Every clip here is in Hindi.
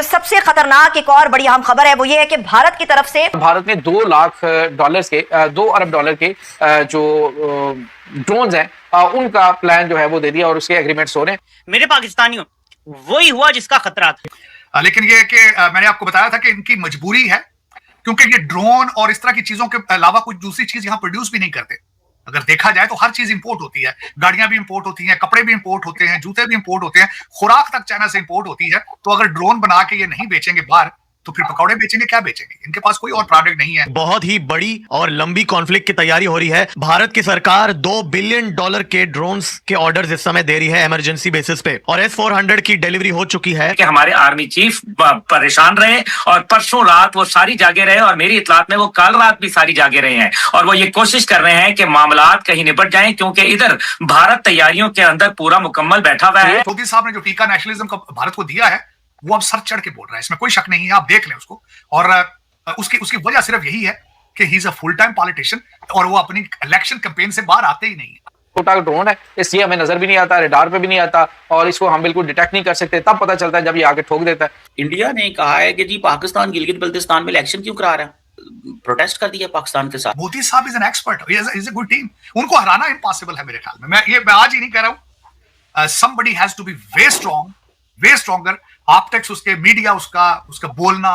जो सबसे खतरनाक एक और बड़ी अहम खबर है वो ये है कि भारत की तरफ से भारत ने $2 लाख के जो ड्रोन्स हैं उनका प्लान जो है वो दे दिया और उसके एग्रीमेंट्स हो रहे हैं। मेरे पाकिस्तानियों, वही हुआ जिसका खतरा था। लेकिन ये कि मैंने आपको बताया था कि इनकी मजबूरी है, क्योंकि ये ड्रोन और इस तरह की चीजों के अलावा कुछ दूसरी चीज यहाँ प्रोड्यूस भी नहीं करते। अगर देखा जाए तो हर चीज इंपोर्ट होती है, गाड़ियां भी इंपोर्ट होती हैं, कपड़े भी इंपोर्ट होते हैं, जूते भी इंपोर्ट होते हैं, खुराक तक चाइना से इंपोर्ट होती है। तो अगर ड्रोन बना के ये नहीं बेचेंगे बाहर, तो फिर पकौड़े बेचेंगे, क्या बेचेंगे? इनके पास कोई और प्रोडक्ट नहीं है। बहुत ही बड़ी और लंबी कॉन्फ्लिक्ट की तैयारी हो रही है। भारत की सरकार $2 बिलियन के ड्रोन्स के ऑर्डर्स इस समय दे रही है इमरजेंसी बेसिस पे, और S-400 की डिलीवरी हो चुकी है। कि हमारे आर्मी चीफ परेशान रहे और परसों रात वो सारी जागे रहे, और मेरी इतलात में वो कल रात भी सारी जागे रहे हैं, और वो ये कोशिश कर रहे हैं कि मामलात कहीं निपट जाएं, क्योंकि इधर भारत तैयारियों के अंदर पूरा मुकम्मल बैठा हुआ है। मोदी साहब ने जो टीका नेशनलिज्म का भारत को दिया है, वो अब सर चढ़ के बोल रहा है, इसमें कोई शक नहीं है, आप देख लें उसको। और उसकी वजह सिर्फ यही है कि he is a full time politician, और वो अपनी इलेक्शन कैंपेन से बाहर आते ही नहीं है। छोटा ड्रोन है, इसलिए हमें नजर भी नहीं आता, रेडार पे भी नहीं आता, और इसको हम बिल्कुल डिटेक्ट नहीं कर सकते। तब पता चलता है जब ये आके ठोक देता है। इंडिया ने कहा है कि जी पाकिस्तान गिलगित बल्तिस्तान में इलेक्शन क्यों करा रहा है, प्रोटेस्ट कर दिया पाकिस्तान के साथ। मोदी साहब is an expert, is a good team. उनको हराना इम्पॉसिबल है मेरे ख्याल में। मैं आज ही नहीं कह रहा हूं। Somebody has to be way strong, way stronger. Optics, उसके मीडिया, उसका बोलना,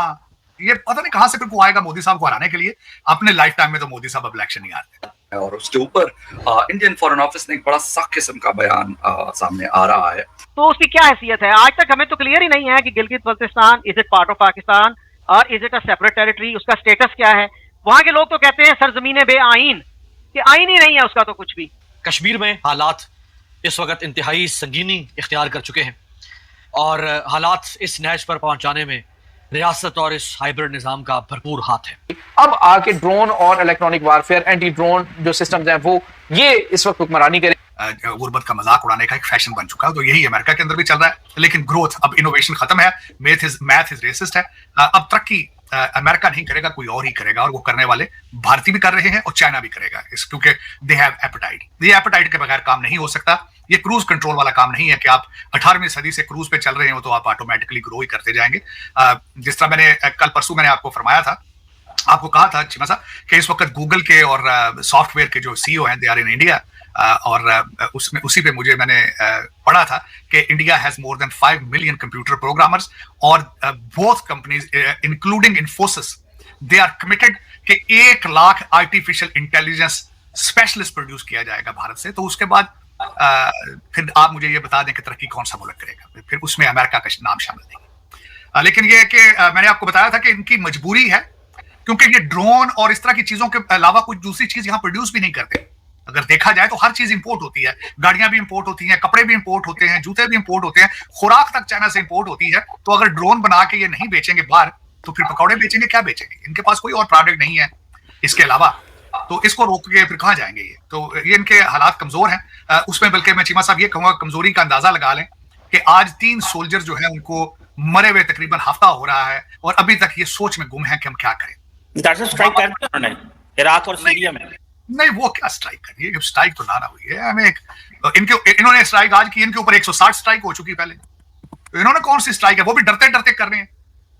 ये पता नहीं कहां से फिर को आएगा मोदी साहब को हराने के लिए। अपने लाइफ टाइम में तो मोदी साहब अब इलेक्शन नहीं हारते। और उसके ऊपर इंडियन फॉरेन ऑफिस ने एक बड़ा सख्त किस्म का बयान सामने आ रहा है। तो उसकी क्या हैसियत है? आज तक हमें तो क्लियर ही नहीं है कि Gilgit Baltistan is it part of Pakistan और is it a separate territory, उसका स्टेटस क्या है? वहां के लोग तो कहते हैं सरजमीन बे आइन, कि आइन ही नहीं है उसका तो कुछ भी। कश्मीर में हालात इस वक्त इंतहाई संगीनी इख्तियार कर चुके हैं, और हालात इस नहज पर पहुंचाने में रियासत और इस हाइब्रिड निजाम का भरपूर हाथ है। अब आके ड्रोन और इलेक्ट्रॉनिक वारफेयर, एंटी ड्रोन जो सिस्टम्स हैं वो ये इस वक्त हुक्मरानी करें। गुर्बत का मजाक उड़ाने का एक फैशन बन चुका है, तो यही अमेरिका के अंदर भी चल रहा है। लेकिन ग्रोथ, अब इनोवेशन खत्म है, मैथ इज रेसिस्ट है। अब तरक्की अमेरिका नहीं करेगा, कोई और ही करेगा, और वो करने वाले भारतीय भी कर रहे हैं और चाइना भी करेगा, क्योंकि दे हैव एपेटाइट। ये एपेटाइट के बगैर काम नहीं हो सकता। ये क्रूज कंट्रोल वाला काम नहीं है कि आप 18वीं सदी से क्रूज पे चल रहे हो तो आप ऑटोमेटिकली ग्रो ही करते जाएंगे। जिस तरह मैंने कल परसों मैंने आपको फरमाया था, आपको कहा था चीमा साहब, कि इस वक्त गूगल के और सॉफ्टवेयर के जो सीईओ हैं दे आर इन इंडिया, और उसमें उसी पे मैंने पढ़ा था कि India has more than 5 million computer programmers, और both companies including Infosys they are committed कि 1 lakh artificial intelligence specialist produce किया जाएगा भारत से। तो उसके बाद फिर आप मुझे ये बता दें कि तरक्की कौन सा मुल्क करेगा, फिर उसमें अमेरिका का नाम शामिल नहीं। लेकिन ये कि मैंने आपको बताया था कि इनकी मजबूरी है, क्योंकि ये ड्रोन और इस तरह की चीजों के अलावा कुछ दूसरी चीज यहाँ प्रोड्यूस भी नहीं करते। अगर देखा जाए तो हर चीज इंपोर्ट होती है, गाड़ियां भी इंपोर्ट होती हैं, कपड़े भी इंपोर्ट होते हैं, जूते भी इंपोर्ट होते हैं, खुराक तक चाइना से इंपोर्ट होती है। तो अगर ड्रोन बना के ये नहीं बेचेंगे बाहर, तो फिर पकौड़े बेचेंगे, क्या बेचेंगे? इनके पास कोई और प्रोडक्ट नहीं है इसके अलावा। तो इसको रोक के फिर कहां जाएंगे ये? तो ये इनके हालात कमजोर हैं। उसमें बल्कि मैं चीमा साहब ये कहूंगा, कमजोरी का अंदाजा लगा लें कि आज 3 सोल्जर जो है उनको मरे हुए तकरीबन हफ्ता हो रहा है, और अभी तक ये सोच में गुम है कि हम क्या करें। स्ट्राइक कर दिया उन्होंने इराक और सीरिया में। नहीं, वो क्या स्ट्राइक करिए, स्ट्राइक तो ना हुई है। हमें इन्होंने स्ट्राइक आज की, इनके ऊपर 160 स्ट्राइक हो चुकी पहले। तो इन्होंने कौन सी स्ट्राइक है? वो भी डरते डरते कर रहे हैं।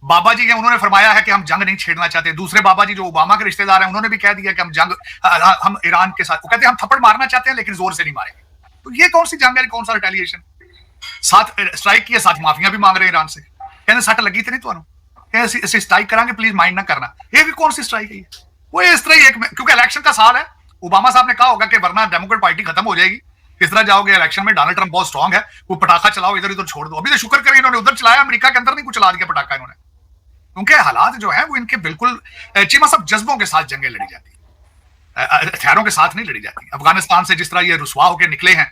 बाबा जी हैं, उन्होंने फरमाया है कि हम जंग नहीं छेड़ना चाहते। दूसरे बाबा जी जो ओबामा के रिश्तेदार हैं, उन्होंने भी कह दिया कि हम ईरान के साथ, वो कहते हैं हम थप्पड़ मारना चाहते हैं लेकिन जोर से नहीं मारेंगे। तो ये कौन सी जंग है, कौन सा रिटेलिएशन? 7 स्ट्राइक किया, 7 माफियां भी मांग रहे हैं ईरान से, कहते सट लगी तो नहीं तुम्हें, ऐसे स्ट्राइक करांगे, प्लीज माइंड ना करना। ये भी कौन सी स्ट्राइक है? वो इस तरह ही क्योंकि इलेक्शन का साल है, ओबामा साहब ने कहा होगा कि वरना डेमोक्रेट पार्टी खत्म हो जाएगी, किस तरह जाओगे इलेक्शन में? डोनाल्ड ट्रंप बहुत स्ट्रांग है, वो पटाखा चलाओ, इधर इधर छोड़ दो। अभी तो शुक्र करें इन्होंने उधर चलाया, अमेरिका के अंदर नहीं कुछ चला दिया पटाखा इन्होंने, क्योंकि हालात जो है वो इनके बिल्कुल चीमा सब जज्बों के साथ जंगें लड़ी जाती है, हथियारों के साथ नहीं लड़ी जाती। अफगानिस्तान से जिस तरह ये रुसवा होकर निकले हैं,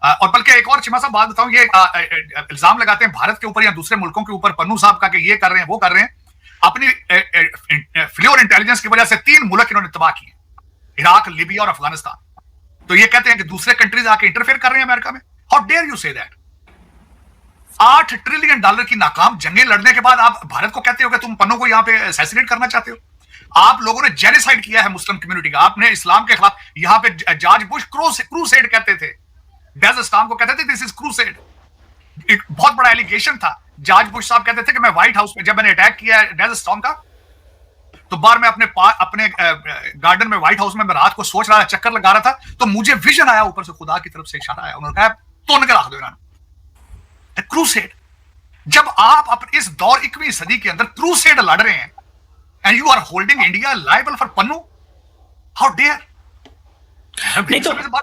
और बल्कि एक और चीमा साहब बात बताऊं, ये इल्जाम लगाते हैं भारत के ऊपर या दूसरे मुल्कों के ऊपर, पन्नू साहब का, कि ये कर रहे हैं वो कर रहे हैं। अपनी फ्लोर इंटेलिजेंस की वजह से 3 मुल्क इन्होंने तबाह किए, इराक, लीबिया और अफगानिस्तान। तो ये कहते हैं कि दूसरे कंट्रीज आके इंटरफेयर कर रहे हैं अमेरिका में। How dare you say that? $8 trillion की नाकाम जंगें लड़ने के बाद आप भारत को कहते हो कि तुम पन्नों को यहां पे असैसिनेट करना चाहते हो? आप लोगों ने जेनोसाइड किया है मुस्लिम कम्युनिटी का। आपने इस्लाम के खिलाफ, यहां पे जॉर्ज बुश क्रूसेड कहते थे, डेजर्ट इस्लाम को कहते थे दिस इज क्रूसेड। एक बहुत बड़ा एलिगेशन था। जॉर्ज बुश साहब कहते थे कि मैं व्हाइट हाउस में जब मैंने अटैक किया डेजर्ट स्टॉर्म का, तो बार में अपने गार्डन में व्हाइट हाउस में मैं रात को सोच रहा था, चक्कर लगा रहा था, तो मुझे विजन आया, ऊपर से खुदा की तरफ से इशारा आया, उन्होंने कहा तो निकला दो इन्होंने। क्रूसेड, जब आप इस दौर 21वीं सदी के अंदर क्रूसेड लड़ रहे हैं and you are holding India liable for Pannu, how dare. नहीं तो इनके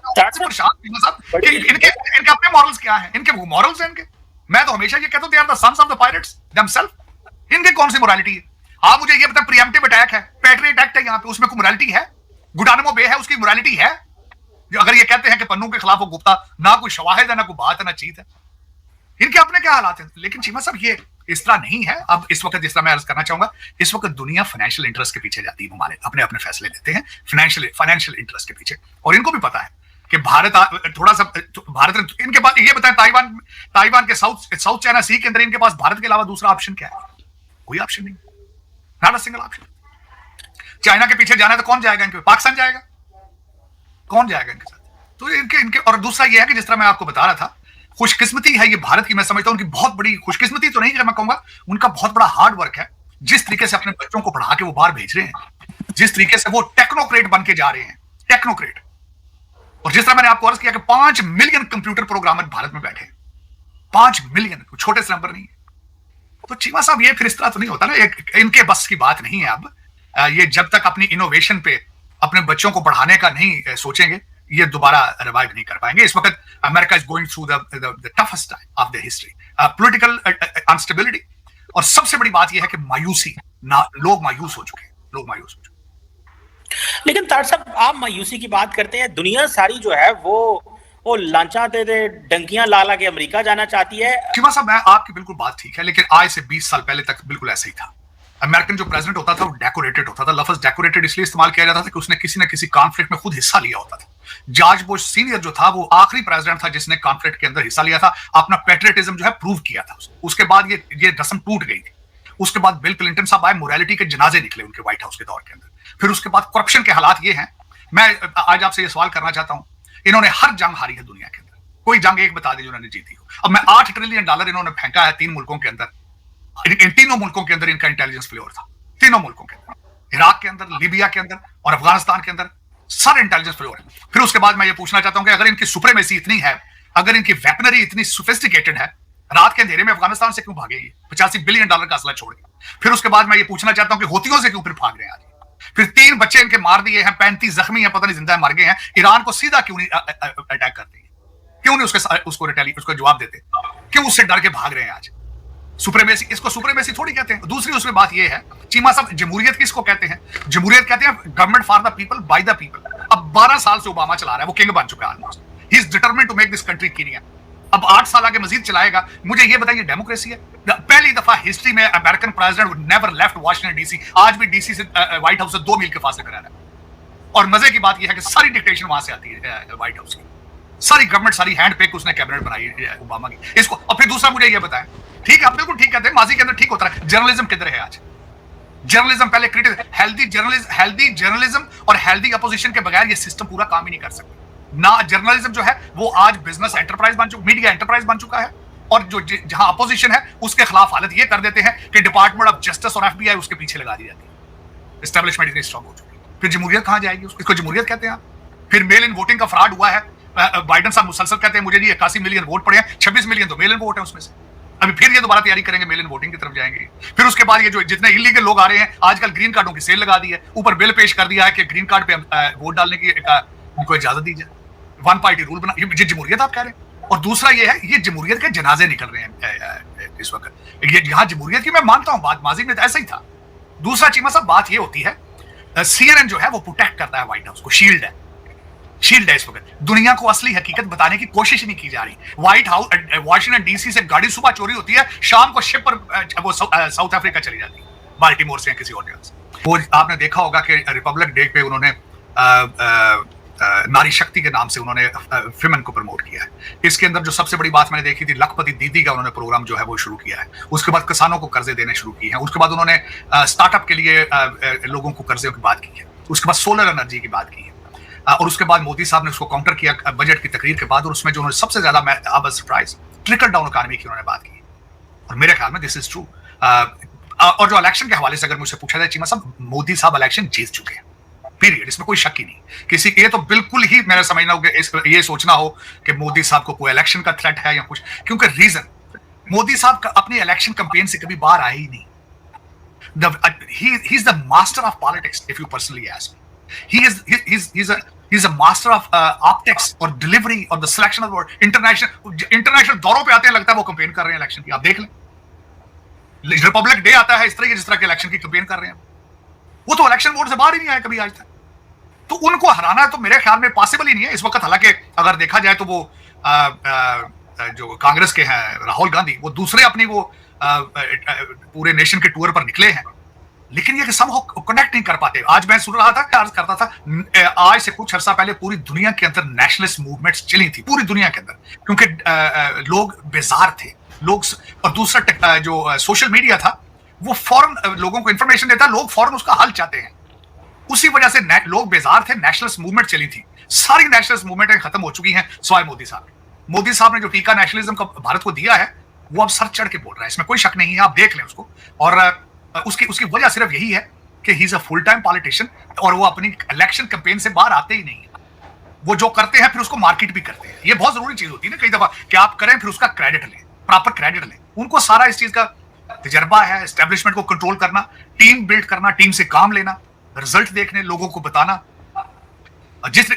अपने मॉरल्स क्या हैं? इनके मॉरल्स हैं इनके। मैं तो हमेशा ये कहता हूं they are the sons of the pirates themselves. इनके कौन सी मोरालिटी है? आप मुझे ये बताएं, प्रीएम्प्टिव अटैक है, पैट्रियट एक्ट है यहाँ पे, उसमें कोई मोरालिटी है? गुडानमो बे है, उसकी मोरालिटी है? जो अगर ये कहते हैं कि पन्नू के खिलाफ वो गुप्ता, ना कोई शवाहिद है, ना कोई बात है, ना चीत है। इनके अपने क्या हालात हैं? लेकिन चीमा साहब ये इस तरह नहीं है। अब इस वक्त जिस तरह मैं अर्ज करना चाहूंगा, इस वक्त दुनिया फाइनेंशियल इंटरेस्ट के पीछे जाती है, हमारे अपने अपने फैसले लेते हैं फाइनेंशियल इंटरेस्ट के पीछे। और इनको भी पता है कि भारत थोड़ा सा, भारत इनके पास, ये बताएं ताइवान के साउथ चाइना सी के अंदर इनके पास भारत के अलावा दूसरा ऑप्शन क्या है? कोई ऑप्शन नहीं, not a single option. China के पीछे जाना है तो कौन जाएगा इनके? पाकिस्तान जाएगा? कौन जाएगा इनके साथ? तो इनके और दूसरा ये है कि जिस तरह मैं आपको बता रहा था, खुशकिस्मती है ये भारत की, मैं समझता हूं उनकी बहुत बड़ी खुशकिस्मती तो नहीं, मैं कहूंगा उनका बहुत बड़ा हार्ड वर्क है। जिस तरीके से अपने बच्चों को पढ़ा के वो बाहर भेज रहे हैं, जिस तरीके से वो टेक्नोक्रेट बन के जा रहे हैं, टेक्नोक्रेट। और जिस तरह मैंने आपको अर्ज किया कि 5 मिलियन कंप्यूटर प्रोग्रामर भारत में बैठे, 5 मिलियन, छोटे से नंबर नहीं है। तो चीमा साहब ये फिर इस तरह तो नहीं होता ना, इनके बस की बात नहीं है। अब ये जब तक अपनी इनोवेशन पे अपने बच्चों को पढ़ाने का नहीं सोचेंगे, ये दोबारा रिवाइव नहीं कर पाएंगे। इस वक्त America is going through the toughest time of the history, political instability, और सबसे बड़ी बात यह है कि मायूसी, लोग मायूस हो चुके हैं, लोग मायूस हो चुके हैं। लेकिन तार साहब, आप मायूसी की बात करते हैं, दुनिया सारी जो है वो लांचा दे दे डंकियां ला के अमेरिका जाना चाहती है। चीमा साहब, मैं आपकी बिल्कुल बात ठीक है, लेकिन आज से 20 साल पहले तक बिल्कुल ऐसा ही था। अमेरिकन जो प्रेसिडेंट होता था वो डेकोरेटेड होता था। लफ्ज डेकोरेटेड इसलिए इस्तेमाल किया जाता था कि उसने किसी न किसी कॉन्फ्लिक्ट में खुद हिस्सा लिया होता था। जॉर्ज बुश सीनियर जो था वो आखिरी प्रेसिडेंट था जिसने कॉन्फ्लिक्ट के अंदर हिस्सा लिया था, अपना पैट्रियटिज्म जो है प्रूव किया था। उसके बाद ये रस्म टूट गई थी। उसके बाद बिल क्लिंटन साहब आए, मोरालिटी के जनाजे निकले उनके व्हाइट हाउस के दौर के अंदर। फिर उसके बाद करप्शन के हालात ये हैं। मैं आज आपसे ये सवाल करना चाहता हूं, इन्होंने हर जंग हारी है दुनिया के अंदर, कोई जंग एक बता दी जो उन्होंने जीती हो। अब मैं $8 ट्रिलियन इन्होंने फेंका है 3 मुल्कों के अंदर। इन तीनों मुल्कों के अंदर इनका इंटेलिजेंस फेल्योर था, तीनों मुल्कों के अंदर, इराक के अंदर, लीबिया के अंदर और अफगानिस्तान के अंदर, सारे इंटेलिजेंस फेल्योर है। फिर उसके बाद मैं ये पूछना चाहता हूं कि अगर इनकी सुप्रीमेसी इतनी है, अगर इनकी वेपनरी इतनी सोफिस्टिकेटेड है, रात के अंधेरे में अफगानिस्तान से क्यों भागे ये $85 बिलियन का असला छोड़ के? फिर उसके बाद मैं ये पूछना चाहता हूं कि हूथियों से क्यों फिर भाग रहे हैं आज? फिर 3 बच्चे इनके मार दिए हैं, 35 जख्मी हैं, पता नहीं जिंदा मर गए हैं। ईरान को सीधा क्यों नहीं अटैक करते? क्यों नहीं उसको जवाब देते? क्यों उससे डर के भाग रहे हैं आज? सुप्रीमेसी, इसको सुप्रीमेसी थोड़ी कहते हैं। दूसरी उसमें बात यह है चीमा साहब, जमहूरियत किसको कहते हैं? जमहूरियत कहते हैं government for the people by the people. अब 12 साल से ओबामा चला रहा है, वो किंग बन चुका है almost. He is determined to make this country king. अब 8 साल आगे मजीद चलाएगा। मुझे ये बताइए, डेमोक्रेसी है? पहली दफा हिस्ट्री में American president never left Washington DC, आज भी डीसी से व्हाइट हाउस से 2 मील के फासले पर रह रहा है। और मजे की बात यह है कि सारी डिक्टेशन वहां से आती है व्हाइट हाउस की, सारी गवर्नमेंट, सारी हैंड पिक उसने कैबिनेट बनाई है ओबामा की। इसको और फिर दूसरा मुझे ये बताएं, ठीक है, आप बिल्कुल ठीक कहते हैं, माजी के अंदर ठीक होता है। जर्नलिज्म किधर है आज? जर्नलिज्म पहले हेल्दी जर्नलिज्म और हेल्दी अपोजिशन के बगैर ये सिस्टम पूरा काम ही नहीं कर सकता। ना जर्नलिज्म जो है वो आज बिजनेस एंटरप्राइज बन चुका, मीडिया एंटरप्राइज बन चुका है, और जो जहां अपोजिशन है उसके खिलाफ हालत ये कर देते हैं कि डिपार्टमेंट ऑफ जस्टिस और FBI उसके पीछे लगा दी जाती है। एस्टेब्लिशमेंट इतनी स्ट्रांग हो चुकी है। फिर जमहूरियत कहां जाएगी? इसको जमहूरियत कहते हैं। फिर मेल इन वोटिंग का फ्रॉड हुआ है। बाइडन साहब मुसलसल कहते हैं मुझे जी 81 मिलियन वोट पड़े हैं, 26 मिलियन तो मेल इन वोट है उसमें से। अभी फिर ये दोबारा तैयारी करेंगे, मेल इन वोटिंग की तरफ जाएंगे। फिर उसके बाद ये जो जितने इलीगल लोग आ रहे हैं, आजकल ग्रीन कार्डों की सेल लगा दी है, ऊपर बिल पेश कर दिया है कि ग्रीन कार्ड पे वोट डालने की उनको इजाजत दी जाए। 1 पार्टी रूल बना, ये जमहूरियत आप कह रहे हैं। और दूसरा ये है, ये जमहूरियत के जनाजे निकल रहे हैं इस वक्त। ये यहाँ जमहूरियत की मैं मानता हूँ बात, माजी में तो ऐसा ही था। दूसरा चीमा साहब बात ये होती है, CNN जो है वो प्रोटेक्ट करता है व्हाइट हाउस को, शील्ड है इस वक्त। दुनिया को असली हकीकत बताने की कोशिश नहीं की जा रही। व्हाइट हाउस, वाशिंगटन डीसी से गाड़ी सुबह चोरी होती है, शाम को शिप पर वो साउथ अफ्रीका चली जाती है, बाल्टीमोर से या किसी और जगह से। वो आपने देखा होगा कि रिपब्लिक डे पे उन्होंने नारी शक्ति के नाम से उन्होंने विमेन को प्रमोट किया है। इसके अंदर जो सबसे बड़ी बात मैंने देखी थी, लखपति दीदी का उन्होंने प्रोग्राम जो है वो शुरू किया है। उसके बाद किसानों को कर्जे देने शुरू किए हैं। उसके बाद उन्होंने स्टार्टअप के लिए लोगों को कर्जे की बात की है। उसके बाद सोलर एनर्जी की बात की है। और उसके बाद मोदी साहब ने उसको काउंटर किया बजट की तकरीर के बाद, और उसमें जो उन्होंने सबसे ज्यादा I was surprise trickle down economy की उन्होंने बात की, और मेरे ख्याल में दिस इज ट्रू। और जो इलेक्शन के हवाले से अगर मुझसे पूछा जाए चीमा साहब, मोदी साहब इलेक्शन जीत चुके हैं, पीरियड, इसमें कोई शक ही नहीं। किसी ये तो बिल्कुल ही मेरा समझना हो कि ये सोचना हो कि मोदी साहब को कोई इलेक्शन का थ्रेट है या कुछ, क्योंकि रीजन मोदी साहब का अपनी इलेक्शन कैंपेन से कभी बाहर आए ही नहीं। He is the master of politics, if you personally ask me. He's a master of optics or delivery or the selection of word. International दौरों पे आते हैं, लगता है वो कैंपेन कर रहे हैं इलेक्शन की। आप देख लें, रिपब्लिक डे आता है इस तरह की, जिस तरह के इलेक्शन की कैंपेन कर रहे हैं। वो तो इलेक्शन बोर्ड से बाहर ही नहीं आए कभी आज तक। तो उनको हराना तो मेरे ख्याल में पॉसिबल ही नहीं है इस वक्त। हालांकि अगर देखा जाए तो वो जो कांग्रेस के हैं राहुल गांधी, वो दूसरे अपनी वो पूरे नेशन के टूर पर निकले हैं, लेकिन ये कि सब कनेक्ट नहीं कर पाते। आज मैं सुन रहा था, अर्ज करता था, आज से कुछ अर्सा पहले पूरी दुनिया के अंदर नेशनलिस्ट मूवमेंट्स चली थी, पूरी दुनिया के अंदर, क्योंकि लोग बेजार थे लोग। और दूसरा जो सोशल मीडिया था वो फौरन लोगों को इंफॉर्मेशन देता, लोग फौरन उसका हल चाहते हैं। उसी वजह से लोग बेजार थे, नेशनलिस्ट मूवमेंट चली थी। सारी नेशनलिस्ट मूवमेंटें खत्म हो चुकी हैं सिवाय मोदी साहब। मोदी साहब ने जो टीका नेशनलिज्म का भारत को दिया है, वो अब सर चढ़ के बोल रहा है, इसमें कोई शक नहीं है, आप देख लें उसको। और उसकी वजह सिर्फ यही है कि he is a full time politician, और वो अपनी इलेक्शन कैंपेन से बाहर आते ही नहीं है। वो जो करते हैं फिर उसको मार्केट भी करते हैं। ये बहुत जरूरी चीज होती है ना कई दफा, कि आप करें फिर उसका क्रेडिट लें, प्रॉपर क्रेडिट लें। उनको सारा इस चीज का तजर्बा है, एस्टेब्लिशमेंट को कंट्रोल करना, टीम बिल्ड करना, टीम से काम लेना, रिजल्ट देखने, लोगों को बताना।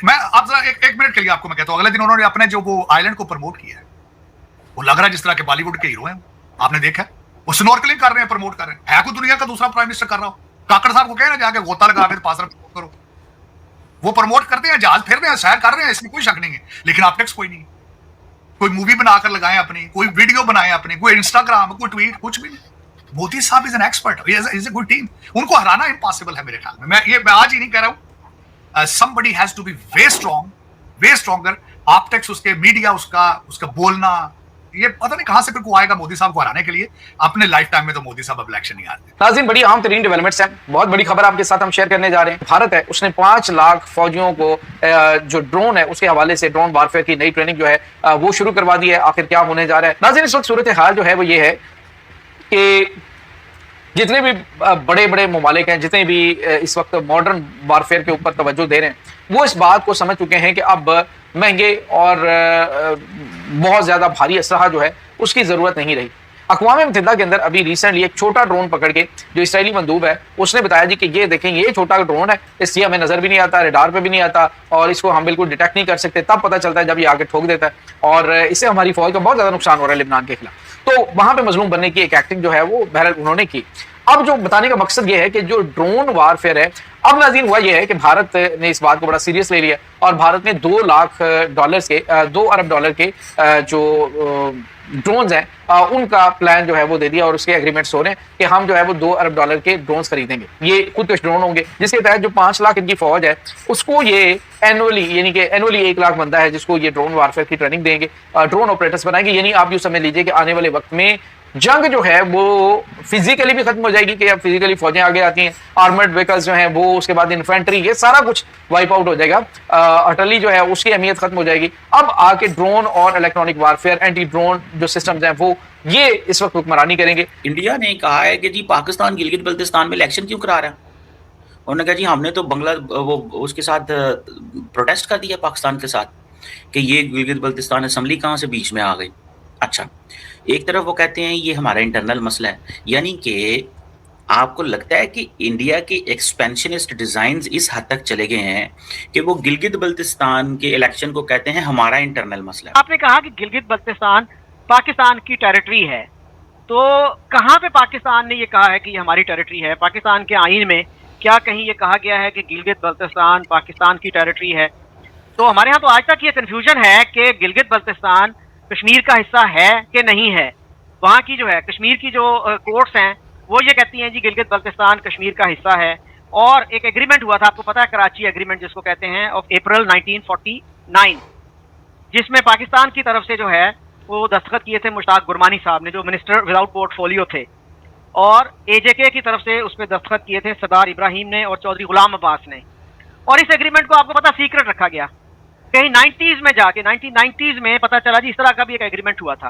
मैं आप जरा एक मिनट के लिए आपको मैं कहता हूं, अगले दिन उन्होंने अपने जो वो आइलैंड को प्रमोट किया है, वो लग रहा है जिस तरह के बॉलीवुड के हीरो हैं। आपने देखा वो स्नॉर्कलिंग कर रहे हैं, प्रमोट कर रहे हैं। है कोई दुनिया का दूसरा प्राइम मिनिस्टर कर रहा हो? काकड़ साहब को कहना जाके गोता लगा के पास करो, वो प्रमोट करते हैं, जहाज फेर रहे हैं, सैर कर रहे हैं, इसमें कोई शक नहीं है। लेकिन ऑप्टिक्स कोई नहीं, कोई मूवी बनाकर लगाएं अपनी, कोई वीडियो बनाएं अपनी, कोई इंस्टाग्राम, कोई ट्वीट, कुछ भी नहीं। मोदी साहब is an expert, is a good team. उनको हराना इम्पॉसिबल है मेरे ख्याल में। मैं आज ही नहीं कह रहा हूं, somebody has to be way stronger। Optics, उसके मीडिया, उसका बोलना, ये पता नहीं कहां से फिर को आएगा मोदी साहब को हराने के लिए। अपने लाइफ टाइम में तो मोदी साहब अब इलेक्शन नहीं हारते। नाज़रीन, बड़ी अहम तरीन डेवलपमेंट्स हैं, बहुत बड़ी खबर आपके साथ हम शेयर करने जा रहे हैं। भारत है, उसने 5 लाख फौजियों को जो ड्रोन है उसके हवाले से ड्रोन वारफेयर की नई ट्रेनिंग जो है वो शुरू करवा दी है। आखिर क्या होने जा रहा है नाज़रीन? इस वक्त सूरत हाल जो है वो ये है कि जितने भी बड़े बड़े ममालिक हैं, जितने भी इस वक्त मॉडर्न वारफेयर के ऊपर तवज्जो दे रहे हैं, वो इस बात को समझ चुके हैं कि अब महंगे और बहुत ज़्यादा भारी असलहा जो है उसकी ज़रूरत नहीं रही। अक़वाम मुत्तहिदा के अंदर अभी रिसेंटली एक छोटा ड्रोन पकड़ के जो इसराइली मंदूब है उसने बताया जी कि ये देखें, ये छोटा ड्रोन है, इससे हमें नज़र भी नहीं आता, रेडार पे भी नहीं आता, और इसको हम बिल्कुल डिटेक्ट नहीं कर सकते। तब पता चलता है जब ये आगे ठोक देता है, और इससे हमारी फौज का बहुत ज़्यादा नुकसान हो रहा है लिबनान के खिलाफ। तो वहाँ पर मजलूम बनने की एक एक्टिंग जो है वो बहरहाल उन्होंने की। अब जो बताने का मकसद ये है कि जो ड्रोन वारफेयर है, अब नाज़रीन हुआ ये है कि भारत ने इस बात को बड़ा सीरियस ले लिया, और भारत ने $2 अरब डॉलर के जो ड्रोन्स हैं उनका प्लान जो है वो दे दिया, और उसके एग्रीमेंट्स हो रहे हैं कि हम जो है वो $2 अरब के ड्रोन्स खरीदेंगे। ये खुदकश ड्रोन होंगे, जिसके तहत जो 5 लाख इनकी फौज है उसको ये एनुअली, यानी कि एनुअली 1 लाख बंदा है जिसको ये ड्रोन वारफेयर की ट्रेनिंग देंगे, ड्रोन ऑपरेटर्स बनाएंगे। यानी आप यूँ समझ लीजिए कि आने वाले वक्त में जंग जो है वो फिजिकली भी खत्म हो जाएगी, कि अब फिजिकली फौजें आगे आती हैं, आर्मर्ड व्हीकल्स जो हैं वो, उसके बाद इन्फेंट्री, ये सारा कुछ वाइप आउट हो जाएगा। अटली जो है उसकी अहमियत खत्म हो जाएगी। अब आके ड्रोन और इलेक्ट्रॉनिक वारफेयर, एंटी ड्रोन जो सिस्टम्स हैं वो ये इस वक्त हुक्मरानी करेंगे। इंडिया ने कहा है कि जी पाकिस्तान गिलगित बल्तिस्तान में इलेक्शन क्यों करा रहा है? उन्होंने कहा जी हमने तो वो उसके साथ प्रोटेस्ट कर दिया पाकिस्तान के साथ कि ये गिलगित बल्तिस्तान असेंबली कहाँ से बीच में आ गई। अच्छा, एक तरफ वो कहते हैं ये हमारा इंटरनल मसला है, यानी कि आपको लगता है कि इंडिया के एक्सपेंशनिस्ट डिजाइन्स इस हद तक चले गए हैं कि वो गिलगित बल्तिस्तान के इलेक्शन को कहते हैं हमारा इंटरनल मसला है। आपने कहा कि गिलगित बल्तिस्तान पाकिस्तान की टेरिटरी है, तो कहाँ पे पाकिस्तान ने ये कहा है कि ये हमारी टेरिटरी है? पाकिस्तान के आईन में क्या कहीं ये कहा गया है कि गिलगित बल्तिस्तान पाकिस्तान की टेरिटरी है? तो हमारे यहाँ तो आज तक ये कन्फ्यूजन है कि गिलगित बल्तिस्तान कश्मीर का हिस्सा है कि नहीं है। वहाँ की जो है कश्मीर की जो कोर्ट्स हैं वो ये कहती हैं जी गिलगित बल्तिस्तान कश्मीर का हिस्सा है। और एक एग्रीमेंट हुआ था, आपको पता है, कराची एग्रीमेंट जिसको कहते हैं, ऑफ अप्रैल 1949, जिसमें पाकिस्तान की तरफ से जो है वो दस्तखत किए थे मुश्ताक गुरमानी साहब ने, जो मिनिस्टर विदाउट पोर्टफोलियो थे, और AJK की तरफ से उस पर दस्तखत किए थे सरदार इब्राहिम ने और चौधरी गुलाम अब्बास ने। और इस एग्रीमेंट को आपको पता सीक्रेट रखा गया, कहीं 90s में जाके 1990s में पता चला जी इस तरह का भी एक एग्रीमेंट हुआ था।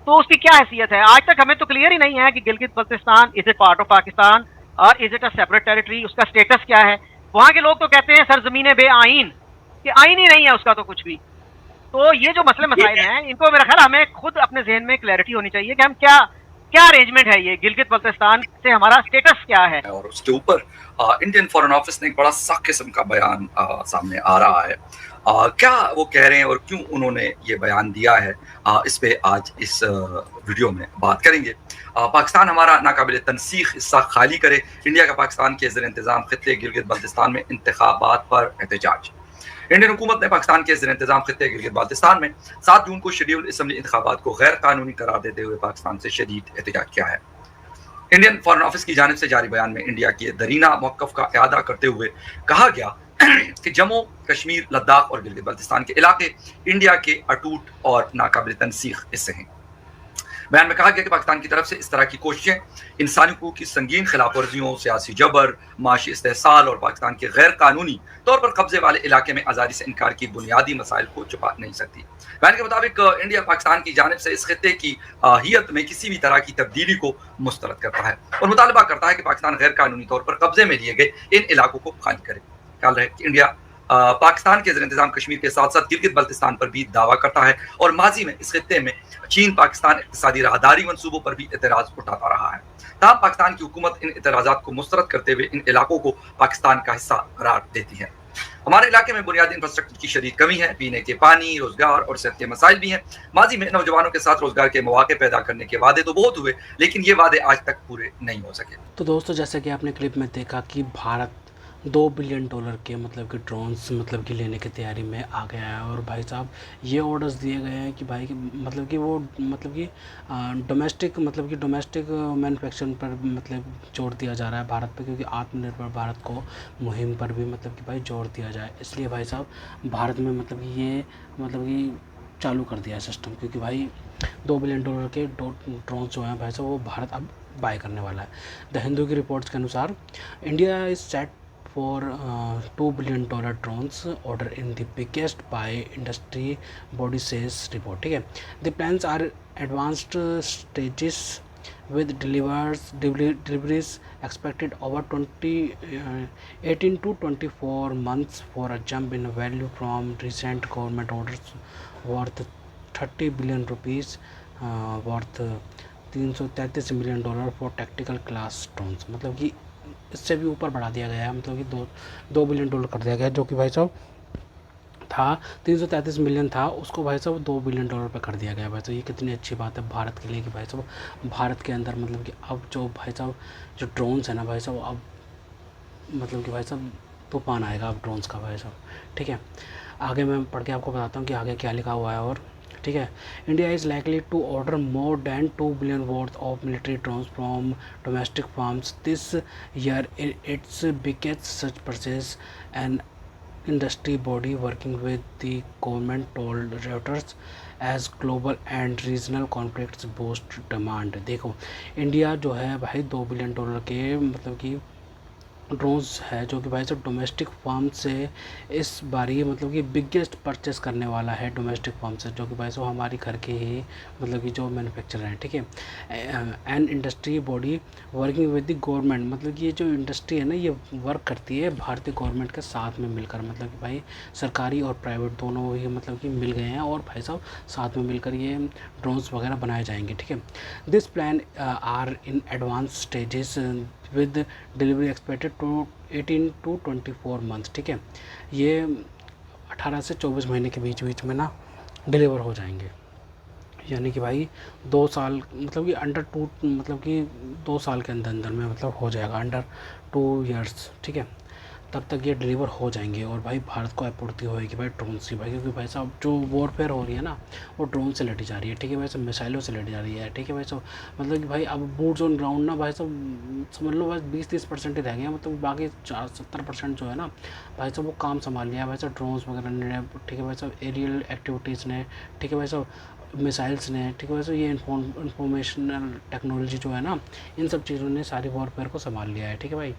तो उसकी क्या हैसियत है आज तक हमें तो क्लियर ही नहीं है कि Gilgit Baltistan is it part of Pakistan और is it a separate territory, उसका स्टेटस क्या है। वहां के लोग तो कहते हैं सरजमीन बे आइन, कि आइन ही नहीं है उसका तो कुछ भी। तो ये जो मसले मसाइल हैं इनको मेरा ख्याल हमें खुद अपने जहन में क्लैरिटी होनी चाहिए कि हम क्या क्या अरेंजमेंट है, ये गिलगित बल्तिस्तान से हमारा स्टेटस क्या है। और उसके ऊपर इंडियन फॉरेन ऑफिस ने एक बड़ा सख्त किस्म का बयान सामने आ रहा है। क्या वो कह रहे हैं और क्यों उन्होंने ये बयान दिया है, इस पे आज इस वीडियो में बात करेंगे। पाकिस्तान हमारा नाकाबिल तनसीख हिस्सा खाली करे, इंडिया का पाकिस्तान के ज़ेर इंतज़ाम खित्ते गिलगित बल्तिस्तान में इंतखाबात पर एहतजाज। इंडियन हुकूमत ने पाकिस्तान के ज़ेर इंतज़ाम खित्ते गिलगित बाल्तिस्तान में 7 जून को शेड्यूल असम्बली इंतखाबात को गैर कानूनी करार देते हुए पाकिस्तान से शदीद एहतजाज किया है। इंडियन फॉरेन ऑफिस की जानिब से जारी बयान में इंडिया के दरीना मौक़िफ़ का इआदा करते हुए कहा गया कि जम्मू कश्मीर, लद्दाख और गिलगित बल्तिस्तान के इलाके इंडिया के अटूट और नाकाबिल तनसीख हिस्से हैं। बयान में कहा गया कि पाकिस्तान की तरफ से इस तरह की कोशिशें इंसानी हुकूक की संगीन खिलाफ वर्जियों, सियासी जबर, माशी इस्तेहसाल और पाकिस्तान के गैर कानूनी तौर पर कब्जे वाले इलाके में आज़ादी से इनकार की बुनियादी मसाइल को छुपा नहीं सकती। बयान के मुताबिक इंडिया पाकिस्तान की जानिब से इस खित्ते की हियत में किसी भी तरह की तब्दीली को मुस्तरद करता है और मुतालबा करता है कि पाकिस्तान गैर कानूनी तौर पर कब्जे में लिए गए इन इलाकों को खाली करे। ख्याल रहे कि इंडिया पाकिस्तान के ज़ेर इंतज़ाम कश्मीर के साथ साथ गिलगित बल्तिस्तान पर भी दावा करता है और माजी में इस खित्ते में चीन पाकिस्तान इक़्तिसादी राहदारी मंसूबों पर भी एतराज़ उठाता रहा है। तब पाकिस्तान की हुकूमत इन एतराज़ात को मुस्तरद करते हुए इन इलाकों को पाकिस्तान का हिस्सा करार देती है। हमारे इलाके में बुनियादी इंफ्रास्ट्रक्चर की शदीद कमी है, पीने के पानी, रोजगार और सेहत के मसाइल भी हैं। माजी में नौजवानों के साथ रोजगार के मौके पैदा करने के वादे तो बहुत हुए, लेकिन ये वादे आज तक पूरे नहीं हो सके। तो दोस्तों, जैसा कि आपने क्लिप में देखा कि भारत $2 बिलियन के मतलब कि ड्रोन्स मतलब कि लेने की तैयारी में आ गया है। और भाई साहब ये ऑर्डर्स दिए गए हैं कि भाई मतलब कि वो मतलब कि डोमेस्टिक मैन्युफैक्चरिंग पर मतलब जोर दिया जा रहा है भारत पे, क्योंकि आत्मनिर्भर भारत को मुहिम पर भी मतलब कि भाई जोर दिया जाए। इसलिए भाई साहब भारत में मतलब कि ये मतलब कि चालू कर दिया है सिस्टम, क्योंकि भाई $2 बिलियन के ड्रोन्स जो हैं भाई साहब वो भारत अब बाय करने वाला है। द हिंदू की रिपोर्ट्स के अनुसार India is set for $2 billion drones order in the biggest by industry body says report। ठीक है, the plans are advanced stages with deliveries expected over 18 to 24 months for a jump in value from recent government orders worth 30 billion rupees worth $333 million for tactical class drones। मतलब कि इससे भी ऊपर बढ़ा दिया गया है, मतलब कि $2 बिलियन कर दिया गया, जो कि भाई साहब था 333 मिलियन था, उसको भाई साहब $2 बिलियन पे कर दिया गया। भाई साहब ये कितनी अच्छी बात है भारत के लिए कि भाई साहब भारत के अंदर मतलब कि अब जो भाई साहब जो ड्रोन्स है ना भाई साहब, अब मतलब कि भाई साहब तूफान आएगा अब ड्रोन्स का भाई साहब। ठीक है, आगे मैं पढ़ के आपको बताता हूँ कि आगे क्या लिखा हुआ है। और ठीक है, India is likely to order more than $2 billion worth of military drones from domestic farms this year. It's biggest such purchase an industry body working with the government told Reuters as global and regional conflicts boost demand। देखो इंडिया जो है भाई $2 बिलियन के मतलब कि ड्रोन्स है, जो कि भाई साहब डोमेस्टिक फार्म से इस बारी मतलब कि बिगेस्ट परचेस करने वाला है डोमेस्टिक फार्म से, जो कि भाई साहब हमारी घर के ही मतलब कि जो मैन्युफैक्चरर हैं। ठीक है, and industry body working with the government, मतलब कि ये जो इंडस्ट्री है ना ये वर्क करती है भारतीय गवर्नमेंट के साथ में मिलकर, मतलब कि भाई सरकारी और प्राइवेट दोनों ही मतलब कि मिल गए हैं और भाई साहब साथ में मिलकर ये ड्रोन्स वगैरह बनाए जाएंगे। ठीक है, this plan are in advance stages with delivery expected to 18 to 24 months. ठीक है, ये 18 से 24 महीने के बीच में ना डिलीवर हो जाएंगे, यानी कि भाई 2 साल मतलब कि अंडर 2 मतलब कि 2 साल के अंदर में मतलब हो जाएगा, अंडर 2 years। ठीक है, तब तक ये डिलीवर हो जाएंगे और भाई भारत को आपूर्ति होएगी भाई ड्रोन से भाई, क्योंकि भाई साहब जो वॉरफेयर हो रही है ना वो ड्रोन से लड़ी जा रही है। ठीक है भाई साहब, मिसाइलों से लड़ी जा रही है। ठीक है भाई साहब, मतलब कि भाई अब बूट्स ऑन ग्राउंड ना भाई साहब समझ लो बस 20-30% ही रह गए, मतलब बाकी 70% जो है ना भाई साहब वो काम संभाल लिया भाई साहब ड्रोन्स वगैरह ने। ठीक है भाई साहब, एरियल एक्टिविटीज़ ने, ठीक है भाई साहब मिसाइल्स ने, ठीक है भाई साहब ये इंफॉर्मेशनल टेक्नोलॉजी जो है ना इन सब चीज़ों ने सारी वॉरफेयर को संभाल लिया है। ठीक है भाई,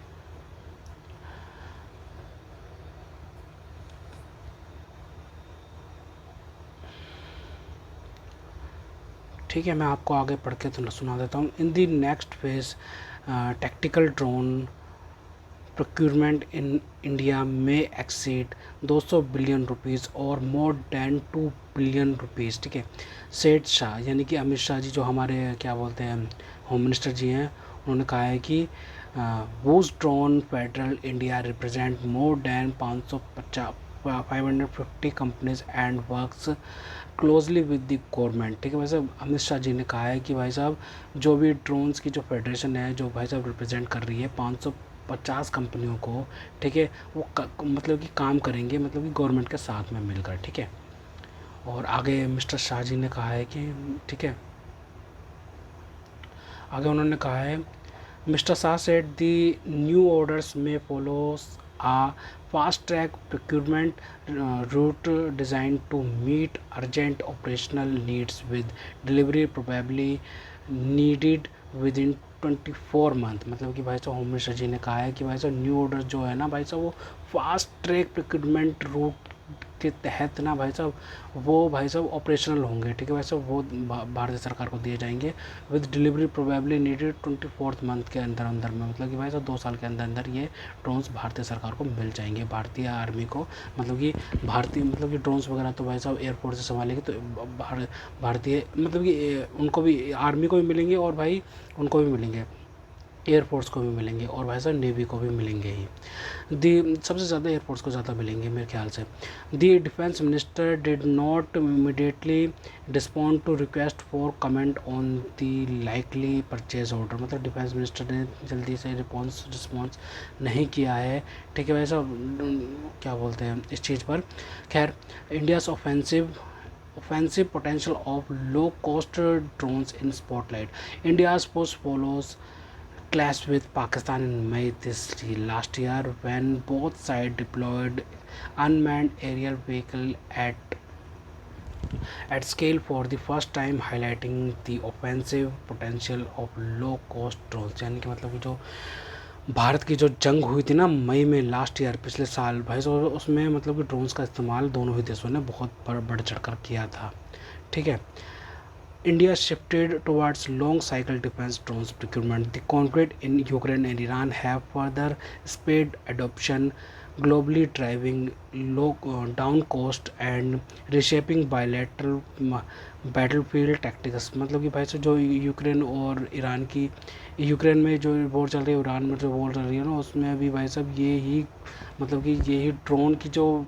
ठीक है, मैं आपको आगे पढ़ के तो सुना देता हूँ। In the next phase tactical drone procurement in India may exceed 200 billion rupees और मोर देन 2 बिलियन रुपीज़। ठीक है, सेठ शाह यानी कि अमित शाह जी जो हमारे क्या बोलते हैं होम मिनिस्टर जी हैं, उन्होंने कहा है कि was drone federal India represent more than 550 companies and works closely with the government. ठीक है, वैसे अमित शाह जी ने कहा है कि भाई साहब जो भी ड्रोन्स की जो फेडरेशन है जो भाई साहब रिप्रेजेंट कर रही है 550 कंपनियों को, ठीक है, वो मतलब कि काम करेंगे मतलब कि गवर्नमेंट के साथ में मिलकर। ठीक है, और आगे मिस्टर शाह जी ने कहा है कि ठीक है, आगे उन्होंने कहा है mister Shah said the new orders में follows a fast track procurement route designed to meet urgent operational needs with delivery probably needed within 24 month. मतलब कि भाई साहब होम मिनिस्टर जी ने कहा है कि भाई साहब न्यू ऑर्डर जो है ना भाई साहब वो फास्ट ट्रैक प्रोक्यूरमेंट रूट के तहत ना भाई साहब वो भाई साहब ऑपरेशनल होंगे। ठीक है, भाई साहब वो भारतीय सरकार को दिए जाएंगे with delivery probably needed 24 month के अंदर अंदर में। मतलब कि भाई साहब 2 साल के अंदर अंदर ये ड्रोन्स भारतीय सरकार को मिल जाएंगे, भारतीय आर्मी को। मतलब कि भारतीय मतलब कि ड्रोन्स वगैरह तो भाई साहब एयरफोर्स से संभालेगी, तो भारतीय मतलब कि उनको भी आर्मी को भी मिलेंगे और भाई उनको भी मिलेंगे, एयरफोर्स को भी मिलेंगे और भाई साहब नेवी को भी मिलेंगे ही। सबसे ज़्यादा एयरफोर्स को ज़्यादा मिलेंगे मेरे ख्याल से। The defence minister did not immediately respond to request for comment on the likely purchase order. मतलब डिफेंस मिनिस्टर ने जल्दी से रिस्पॉन्स नहीं किया है। ठीक है, भाई साहब क्या बोलते हैं इस चीज़ पर। खैर, India's offensive potential of low cost drones in spotlight. India's post follows clash with Pakistan in May last year when both sides deployed unmanned aerial vehicle at scale for the first time, highlighting the offensive potential of low cost drones। यानी कि मतलब कि जो भारत की जो जंग हुई थी ना मई में लास्ट ईयर पिछले साल भाई साहब, उसमें मतलब कि ड्रोन्स का इस्तेमाल दोनों ही देशों ने बहुत बढ़ चढ़कर किया था। ठीक है, India shifted towards long cycle defense drones procurement. The conflict in Ukraine and Iran have further sped adoption globally, driving down cost and reshaping bilateral battlefield tactics। मतलब कि भाई साहब जो यूक्रेन और ईरान की यूक्रेन में जो वॉर चल रही है, ईरान में जो वॉर चल रही है ना, उसमें भी भाई साहब ये ही मतलब कि यही ड्रोन की जो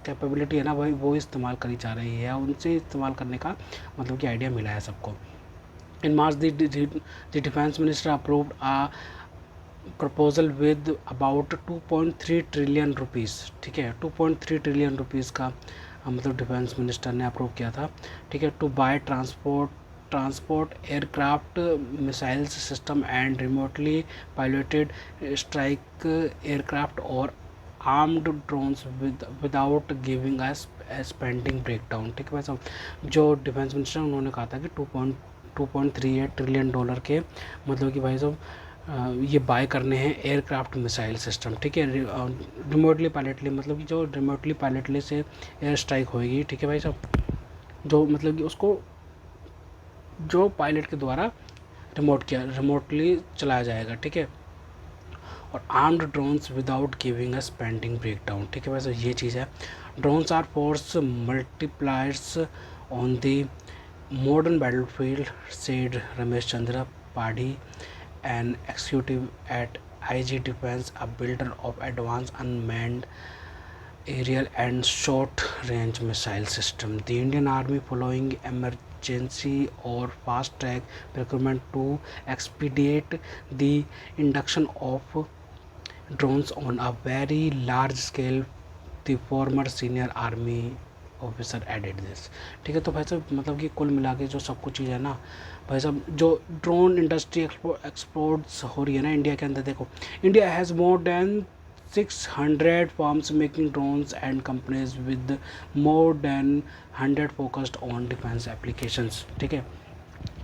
कैपेबिलिटी है ना भाई वो इस्तेमाल करी जा रही है, उनसे इस्तेमाल करने का मतलब कि आइडिया मिला है सबको। In March the defence minister approved a proposal with about 2.3 trillion rupees. ठीक है, 2.3 ट्रिलियन रुपीज़ का मतलब डिफेंस मिनिस्टर ने अप्रूव किया था। ठीक है, to buy transport aircraft missiles system and remotely piloted strike aircraft और armed drones without giving us spending breakdown. ठीक है भाई साहब, जो डिफेंस मिनिस्टर उन्होंने कहा था कि 2.38 ट्रिलियन डॉलर के मतलब कि भाई साहब ये बाय करने हैं एयरक्राफ्ट मिसाइल सिस्टम। ठीक है, रिमोटली पायलटली मतलब कि जो रिमोटली पायलटली से एयर स्ट्राइक होएगी। ठीक है भाई साहब, जो मतलब कि उसको जो पायलट के द्वारा रिमोटली चलाया जाएगा। ठीक है, और armed drones without giving a spending breakdown. ठीक है, वैसे ये चीज़ है। Drones are force multipliers on the modern battlefield, said Ramesh Chandra Padhi, an executive at IG Defense, a builder of advanced unmanned aerial and short-range missile system. The Indian Army, following emergency or fast-track procurement to expedite the induction of drones on a very large scale, the former senior army officer added this. ठीक है, तो भाई साहब मतलब कि कुल मिला के जो सब कुछ चीज़ है ना भाई साहब, जो ड्रोन इंडस्ट्री एक्सपोर्ट्स हो रही है ना इंडिया के अंदर, देखो India has more than 600 firms making drones and companies with more than 100 focused on defence applications. ठीक है,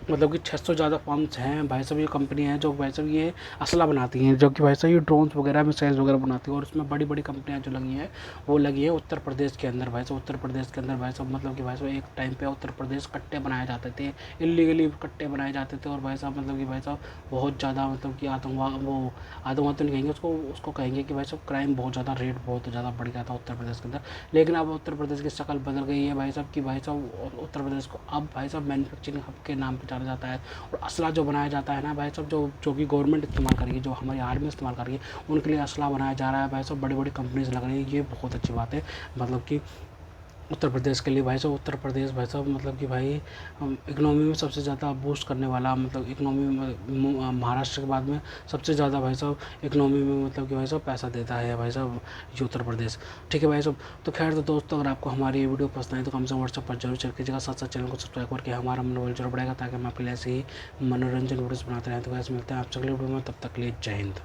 मतलब कि 600 ज़्यादा फर्म्स हैं भाई साहब, ये कंपनी है जो भाई साहब ये असला बनाती हैं, जो कि भाई साहब ये ड्रोन्स वगैरह मिसाइल्स वगैरह बनाती है। और उसमें बड़ी बड़ी कंपनियां जो लगी हैं वो लगी है उत्तर प्रदेश के अंदर भाई साहब। उत्तर प्रदेश के अंदर भाई साहब मतलब कि भाई साहब एक टाइम पे उत्तर प्रदेश कट्टे बनाए जाते थे, इलीगली कट्टे बनाए जाते थे। और भाई साहब मतलब कि भाई साहब बहुत ज़्यादा मतलब कि आतंकवाद तो नहीं कहेंगे उसको, उसको कहेंगे कि भाई साहब क्राइम बहुत ज़्यादा, रेट बहुत ज़्यादा बढ़ गया था उत्तर प्रदेश के अंदर। लेकिन अब उत्तर प्रदेश की शक्ल बदल गई है भाई साहब कि भाई साहब उत्तर प्रदेश को अब भाई साहब मैन्युफैक्चरिंग हब के नाम पर जाना जाता है। और असला जो बनाया जाता है ना भाई साहब, जो कि गवर्नमेंट इस्तेमाल करेगी, जो हमारी आर्मी इस्तेमाल करेगी, उनके लिए असला बनाया जा रहा है भाई साहब। बड़ी बड़ी कंपनीज लग रही है, ये बहुत अच्छी बात है मतलब कि उत्तर प्रदेश के लिए भाई साहब। उत्तर प्रदेश भाई साहब मतलब कि भाई इकनॉमी में सबसे ज़्यादा बूस्ट करने वाला, मतलब इकनॉमी में महाराष्ट्र के बाद में सबसे ज़्यादा भाई साहब इकनॉमी में मतलब कि भाई साहब पैसा देता है भाई साहब ये उत्तर प्रदेश। ठीक है भाई साहब। तो खैर तो दोस्तों अगर आपको हमारी ये वीडियो पसंद आई तो कम से कम व्हाट्सएप पर जरूर शेयर कीजिएगा, साथ साथ चैनल को सब्सक्राइब करके हमारा मनोबल जरूर बढ़ेगा, ताकि हम आपके लिए ऐसे ही मनोरंजन वीडियोज़ बनाते रहें। तो वैसे मिलते हैं आपसे अगले वीडियो में, तब तक के लिए जय हिंद।